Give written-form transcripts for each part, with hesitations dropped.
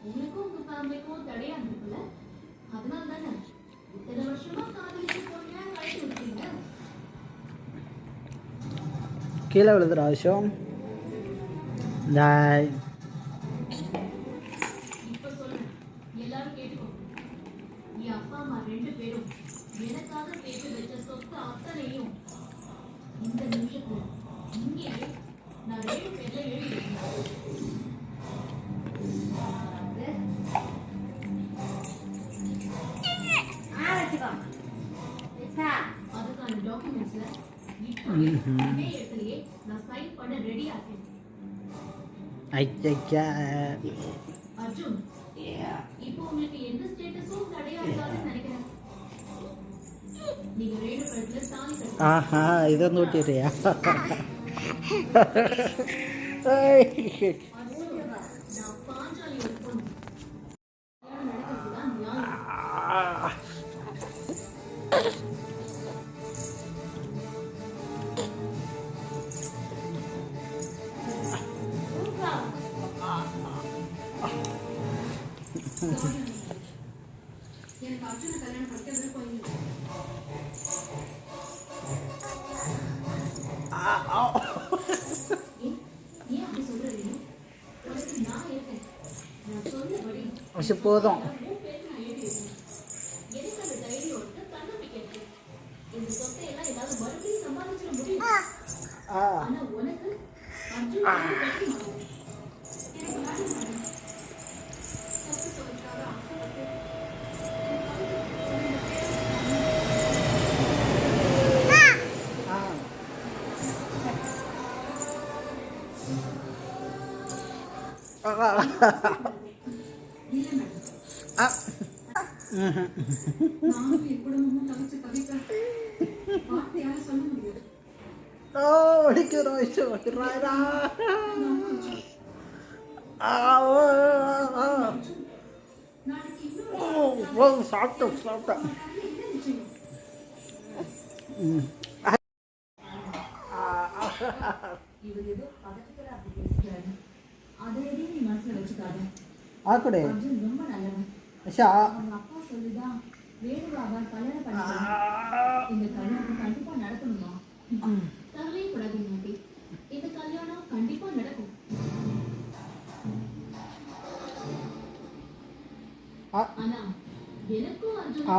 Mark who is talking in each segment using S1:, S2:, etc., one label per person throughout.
S1: உங்களுக்கும் உங்க ஃபேமிலிக்கும் தடையா இருக்குல்ல, அதனால தானே இத்தனை வருஷமா காதலிச்சு போங்க கழிச்சு விட்டீங்க.
S2: கீழே விழுதுற விஷயம்
S1: இப்ப சொல்றேன், எல்லாரும் கேட்டுக்கோ. என் அப்பா அம்மா 2 பேரும் எனக்காக சேர்த்து வச்ச சொத்து அத்தனையும் இந்த நிமிஷத்துல இங்கே நான் 2 பேர்ல எழுதி அதுக்கான டாக்குமெண்ட்ஸ்ல இதே இடத்துலயே நான் சைன் பண்ண ரெடி ஆக்கேன். அர்ஜுன், இப்போ உங்களுக்கு எந்த ஸ்டேட்டஸும் தடையா இருக்காதுன்னு நினைக்கிறேன். நீங்க ரேணு கழுத்துல தாலி கட்டு.
S2: ஆஹா, இதை வந்து ஓட்டிடுறியா?
S1: நான் பாஞ்சாலியோட பொண்ணு. நடக்கிறதுதான் நியாயம். எனக்கு அர்ஜுன கல்யாணம் படிக்க விருப்பம் இல்லை. ஏன் அப்படி சொல்றீங்க? உனக்கு நான் இருக்கேன். நான் சொன்னபடி
S2: போதும்.
S1: எனக்கு அந்த தைரியம் தன்னம்பிக்கை இருக்கு. இந்த சொத்தை எல்லாம் ஏதாவது மறுபடியும் சம்பாதிச்சிட முடியும். ஆனா உனக்கு அர்ஜுன் எனக்கு நாடி சொத்து சொல்லிட்டாங்க ஆசைப்பட்டு நானும் என் குடும்பமும் தவிச்சு தவிக்க வார்த்தையால சொல்ல முடியாது. நாளைக்கு இன்னொரு
S2: சாப்பிட்டேன்.
S1: இவர் ஏதோ பதட்டத்துல அப்படி பேசுறாரு. அதை எதையும் நீ மனசுல வச்சுக்காத. அர்ஜுன் ரொம்ப நல்லவன். அவங்க அப்பா சொல்லிதான் வேணுவாக கல்யாணம் பண்ணிக்கலாம். இந்த கல்யாணம் கண்டிப்பா நடக்கணுமா? கவலையே கூடாது மாட்டி. இந்த கல்யாணம் கண்டிப்பா நடக்கும். ஆனா எனக்கும் அர்ஜுன்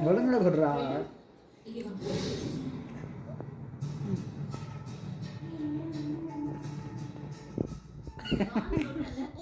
S2: ஒழுங்குல கொடுறா.
S1: நான் சொல்றேன்